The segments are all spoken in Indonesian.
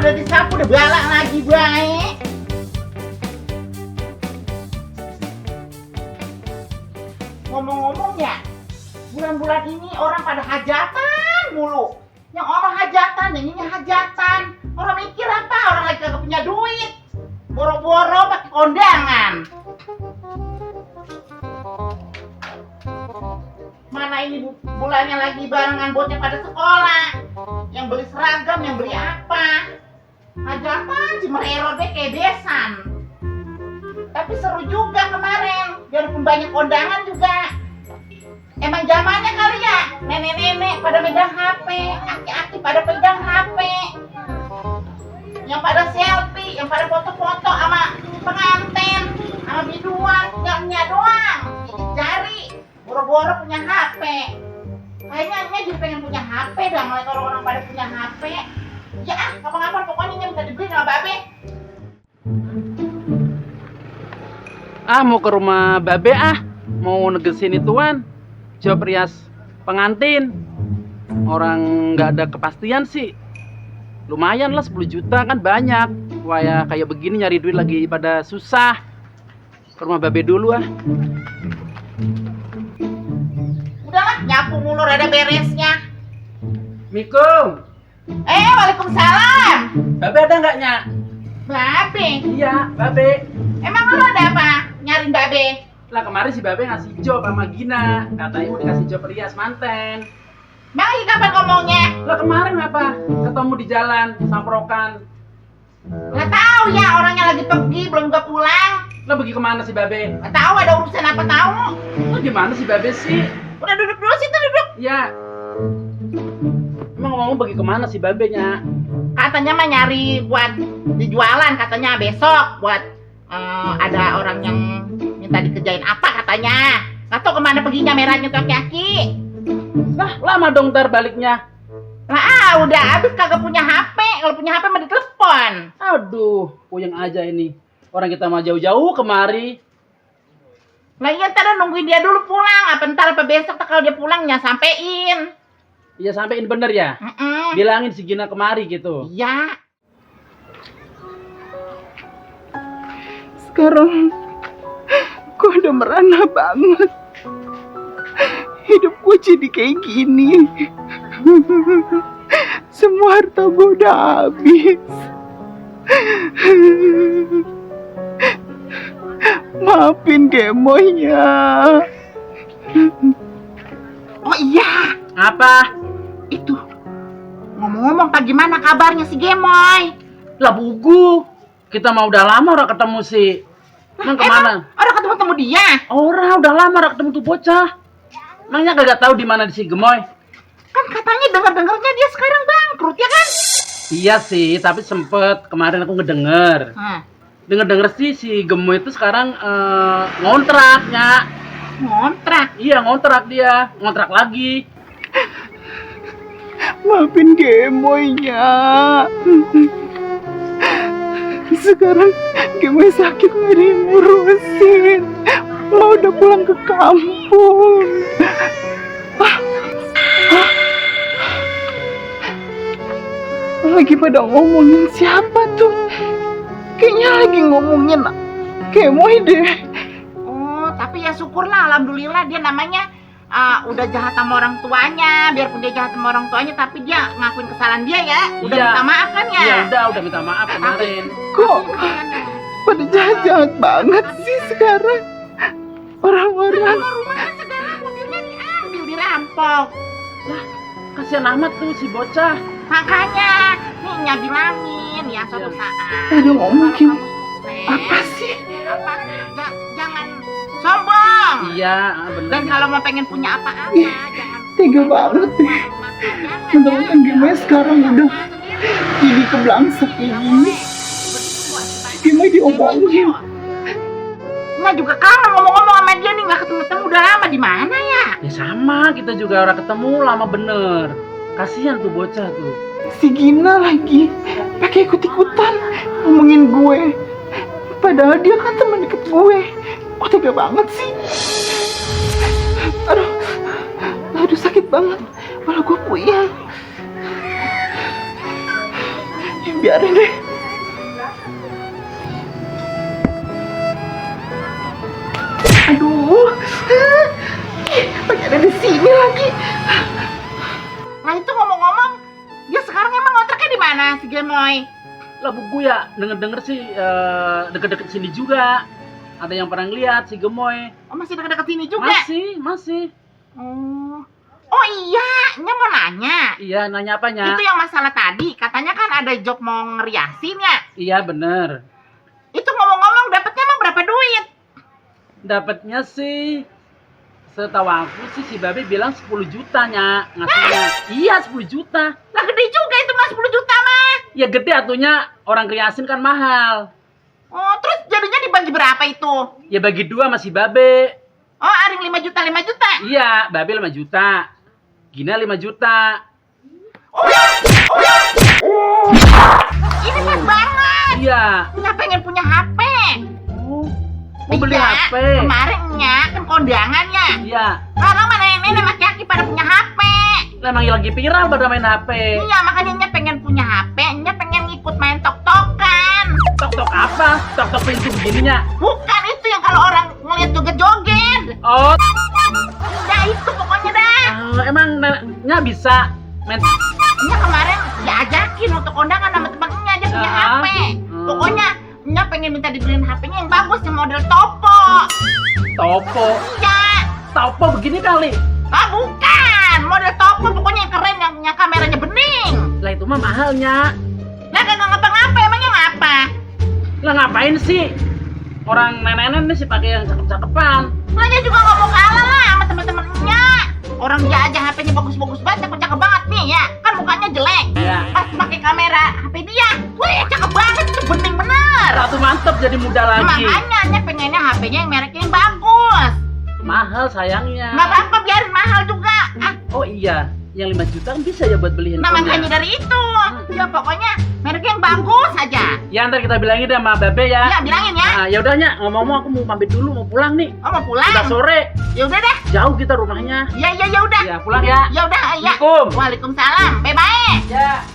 udah disapu, udah balak lagi baik. Ngomong-ngomong ya, bulan-bulan ini orang pada hajatan mulu. Yang orang hajatan, yang ini hajatan. Orang mikir apa? Orang lagi kagak punya duit. Boro-boro pakai kondangan. Mana ini bulannya lagi barengan bocah pada sekolah. Yang beli seragam, yang beli apa. Hajatan si merero deh kayak besan. Tapi seru juga kemarin. Biarpun banyak kondangan juga. Emang zamannya kali ya, nenek-nenek pada megang HP, aki-aki pada pegang HP. Yang pada selfie, yang pada foto-foto sama pengantin, sama biduan, tinggalnya doang. Gigit jari, boro-boro punya HP. Kayaknya jadi pengen punya HP dah, ngeliat orang-orang pada punya HP. Ya kapan-kapan pokoknya minta dibeli sama Babe. Mau ke rumah Babe mau negesin ituan. Jawab rias pengantin. Orang nggak ada kepastian sih. Lumayan lah 10 juta kan banyak. Wah ya kayak begini nyari duit lagi pada susah. Ke rumah Babe dulu Udahlah nyapu mulu rada beresnya. Mikum. Waalaikumsalam. Babe ada nggak, Nyak? Babe? Iya, Babe. Emang lu ada apa? Nyariin Babe? Lah kemarin si Babe ngasih job sama Gina. Katanya mau dikasih job rias manten. Bang, lagi kapan ngomongnya? Lah kemarin apa? Ketemu di jalan, samprokan. Nggak tahu ya, orangnya lagi pergi, belum juga pulang. Lah pergi kemana si Babe? Nggak tahu ada urusan apa tahu. Lah gimana si Babe sih? Udah duduk dulu situ, duduk. Ya. Emang ngomong pergi kemana si Babe, Nya? Katanya mah nyari buat dijualan, katanya besok buat ada orang yang minta dikerjain apa katanya. Nggak tahu kemana perginya merahnya tuh aki-aki. Lah lama dong ntar baliknya. Lah udah habis kagak punya HP. Kalau punya HP mah ditelepon. Aduh, puyeng aja ini. Orang kita mah jauh-jauh kemari. Lah iya ntar nungguin dia dulu pulang. Apa ntar apa besok kalau dia pulangnya sampein. Iya sampein bener ya. Bilangin si Gina kemari gitu. Iya. Sekarang gue udah merana banget. Hidup gue jadi kayak gini. Semua harta gue udah habis. Maafin Gemoynya. Oh iya. Apa? Itu. Ngomong-ngomong Pak, gimana kabarnya si Gemoy? Lah bugu. Kita mau udah lama orang ketemu sih. Emang kemana? Orang ketemu dia. Orang udah lama orang ketemu tuh bocah. Emangnya kagak tahu di mana di si Gemoy? Kan katanya dengar-dengarnya dia sekarang bangkrut ya kan? Iya sih, tapi sempet kemarin aku ngedenger. Denger-denger sih si Gemoy itu sekarang ngontraknya. Ngontrak? Iya ngontrak dia, ngontrak lagi. Maafin Gemoynya. Sekarang Gemoy sakit nggak ada yang ngurusin. Lo udah pulang ke kampung. Lagi pada ngomongin siapa tuh? Kayaknya lagi ngomongin Gemoy deh. Oh, tapi ya syukurlah, alhamdulillah dia namanya udah jahat sama orang tuanya. Biarpun dia jahat sama orang tuanya, tapi dia ngakuin kesalahan dia ya. Udah minta maaf kan ya? Iya udah minta maaf kemarin. Kok pada jahat-jahat banget sih sekarang orang-orang? Rumahnya sekarang mobilnya diambil, dirampok. Lah kasihan amat tuh si bocah. Makanya nih Nya bilangin ya suatu saat. Aduh ngomongin kalau kamu sukses, apa sih? Jangan sombong. Iya bener. Dan kalau mau pengen punya apa-apa, Ih, jangan tega banget deh. Mentang-mentang Gemoy sekarang udah jadi keblangsek kayak gini. Gemoy diomongin. Nya juga kangen ngomong-ngomong sama dia nih, nggak ketemu-temu udah lama. Di mana ya? Ya sama, kita juga orang ketemu lama bener. Kasihan tuh bocah tuh. Si Gina lagi pakai ikut-ikutan ngomongin gue. Padahal dia kan teman deket gue. Kok tega banget sih? Aduh sakit banget. Malah gue puyeng. biarin deh. Aduh, pakai ada di sini lagi. Nah itu ngomong-ngomong, dia sekarang emang ngontraknya di mana si Gemoy? Lah bu ya, denger-denger sih deket-deket sini juga. Ada yang pernah ngeliat si Gemoy. Oh masih dekat-dekat sini juga? Masih. Oh iya, Nya mau nanya. Iya, nanya apanya? Itu yang masalah tadi, katanya kan ada job mau ngeriasin ya. Iya bener. Itu ngomong-ngomong dapetnya emang berapa duit? Dapatnya sih, setahu aku sih si Babe bilang 10 juta Nya ngasihnya. Iya 10 juta. Lah gede juga itu mas 10 juta mah. Ya gede atunya, orang kriasin kan mahal. Oh terus jadinya dibagi berapa itu? Ya bagi 2 sama si Babe. Oh Aring 5 juta 5 juta. Iya, Babe 5 juta. Gina 5 juta. Ini pas banget. Iya. Nya pengen punya HP. Oh, mau beli Iya, HP. Kemarin Nya kan kondangan ya. Iya. Sekarang mana nenek laki-laki pada punya HP. Emang lagi viral pada main HP. Iya makanya Nya pengen punya HP. Nya pengen ngikut main tok-tokan. Tok-tok apa? Tok-tok pintu begininya. Bukan itu yang kalau orang ngeliat joget-joget. Oh, Ya itu pokoknya dah. emang Nya bisa main. Nya kemarin diajakin untuk kondangan sama temennya dia punya HP. Pokoknya Nya pengen minta dibeliin HP-nya yang bagus yang model Topo. Topo. Iya. Topo begini kali. Ah bukan, model Topo pokoknya yang keren yang kameranya bening. Lah itu mah mahalnya. Lah kagak ngapa-ngapa emangnya ngapa? Lah ngapain sih? Orang nenek-nenek sih pakai yang cakep-cakepan. Nya juga nggak mau kalah lah sama temen-temennya. Orang dia aja HP-nya bagus-bagus banget, cakep banget nih ya. Kan mukanya jelek. Iya. Pas pakai kamera HP dia, wih cakep banget tuh bening bener. Satu mantep jadi muda lagi. Makanya Nya pengennya HP-nya yang mereknya yang bagus. Mahal sayangnya. Nggak apa-apa biarin mahal juga. Ah, Oh iya, yang 5 juta kan bisa ya buat beli nah handphone. makanya dari itu. Ya pokoknya mereknya yang bagus aja. Ya ntar kita bilangin deh sama Babe ya. Ya bilangin ya. Nah, ya udahnya ngomong-ngomong aku mau pamit dulu, mau pulang nih. Oh mau pulang? Udah sore, Ya udah deh. jauh kita rumahnya. Ya udah. Ya pulang ya. Ya udah ya. Assalamualaikum. Waalaikumsalam. Bye-bye. Ya.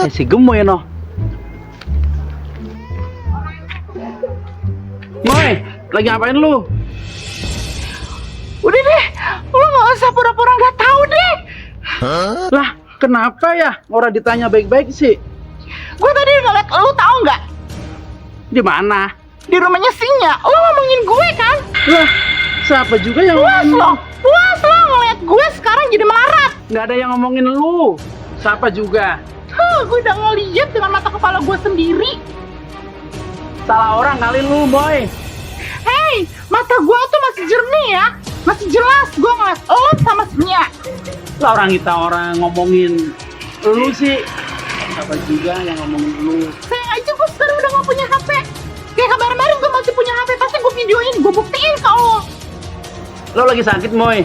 Si Gemoy noh. Moy, lagi ngapain lu? Udah deh, lu nggak usah pura-pura nggak tahu deh. Lah, kenapa ya? Orang ditanya baik-baik sih. Gue tadi ngeliat lu tahu nggak? Di mana? Di rumahnya Sinya, lu ngomongin gue kan? Lah, siapa juga yang Puas ngomongin? lo, puas lo ngeliat gue sekarang jadi melarat. Nggak ada yang ngomongin lu. Siapa juga? Gue udah ngeliat dengan mata kepala gue sendiri. Salah orang kali lu, Boy. Hei, mata gue tuh masih jernih ya, masih jelas gue ngeliat lo sama Sinya. Lah orang ngomongin lu sih. Siapa juga yang ngomongin lu? Sayang aja gue sekarang udah gak punya HP. Kayak kemarin gue masih punya HP, pasti gue videoin, gue buktiin ke lo. Lo lagi sakit, Moy?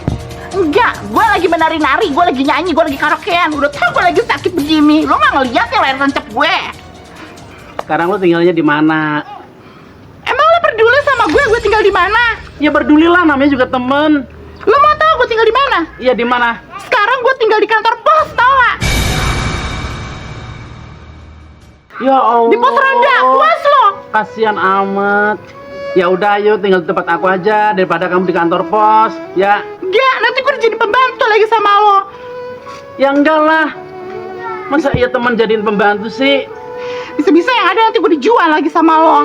Enggak, gue lagi menari-nari, gue lagi nyanyi, gue lagi karaokean. Udah tau gue lagi sakit begini, lo gak ngeliat yang layar tancap gue. Sekarang lo tinggalnya di mana? Emang lo peduli sama gue tinggal di mana? Ya berdulilah, namanya juga temen. Lo mau tahu gue tinggal di mana? Iya di mana? Sekarang gue tinggal di kantor pos, tau gak? Ya Allah. Di pos Randa, puas lo. Kasihan amat. Ya udah, ayo tinggal di tempat aku aja daripada kamu di kantor pos. Ya. Enggak, nanti gue jadi pembantu lagi sama lo. Ya enggak lah. Masa iya teman jadiin pembantu sih? Bisa-bisa yang ada nanti gue dijual lagi sama lo.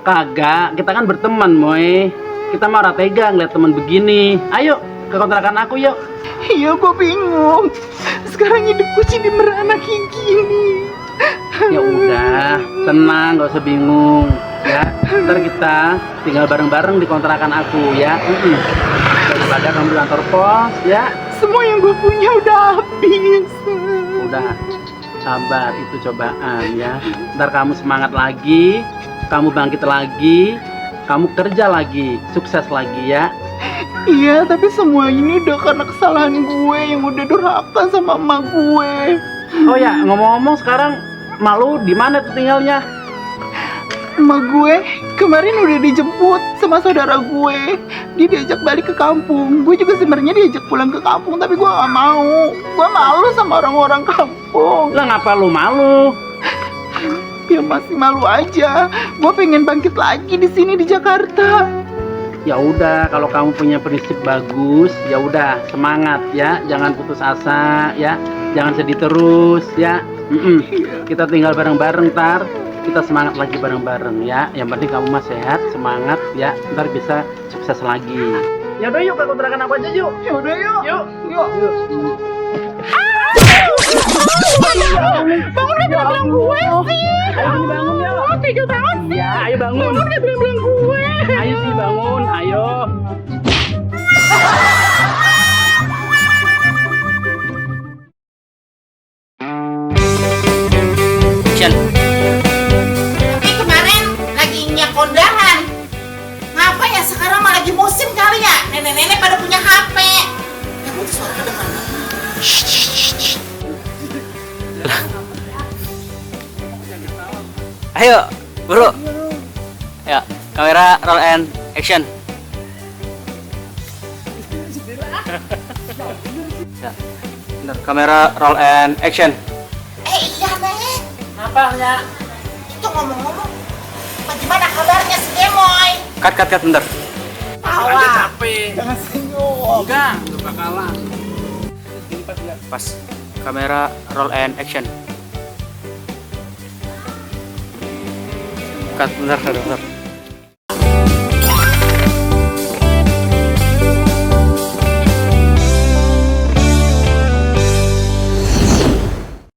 Kagak, kita kan berteman, Moy. Kita mah tega ngeliat teman begini. Ayo ke kontrakan aku yuk. Iya, gue bingung. Sekarang hidup gue jadi merana kayak gini. Ya udah, tenang, gak usah bingung. Ya, ntar kita tinggal bareng-bareng di kontrakan aku ya. Daripada kamu di kantor pos, ya. Semua yang gue punya udah habis. Udah, sabar, itu cobaan ya. Ntar kamu semangat lagi, kamu bangkit lagi, kamu kerja lagi, sukses lagi ya. Iya, tapi semua ini udah karena kesalahan gue yang udah durhaka sama emak gue. Oh ya, ngomong-ngomong sekarang malu di mana tuh tinggalnya? Emak gue kemarin udah dijemput sama saudara gue. Dia diajak balik ke kampung. Gue juga sebenarnya diajak pulang ke kampung, tapi gue gak mau. Gue malu sama orang-orang kampung. Lah ngapa lu malu? Ya masih malu aja. Gue pengen bangkit lagi di sini di Jakarta. Ya udah, kalau kamu punya prinsip bagus, ya udah semangat ya, jangan putus asa ya, jangan sedih terus ya. Kita tinggal bareng-bareng ntar, kita semangat lagi bareng-bareng ya. Yang penting kamu mah sehat, semangat ya, ntar bisa sukses lagi. Ya udah yuk, ke kontrakan aku aja yuk. Ya udah yuk. Yuk. Yuk. Bangun gak bilang gue sih. Ayo bangun ya. Oh, tega banget sih. Ya, ayo bangun. Bangun gak bilang gue. Ayo sih bangun, ayo. Action. Tapi kemarin lagi kondangan. Ngapa ya sekarang malah lagi musim kali ya? Nenek-nenek pada punya HP. Ya butuh suara kedengaran. Ayo, bro. Ya, kamera roll and action. Ya, benar. Kamera roll and action. Iya Nek. Apa ya? Itu ngomong-ngomong. Bagaimana kabarnya si Gemoy? Cut, bentar. Tawa. Capek. Jangan senyum. Enggak bakalan. Pas. Kamera roll and action. Cut, bentar.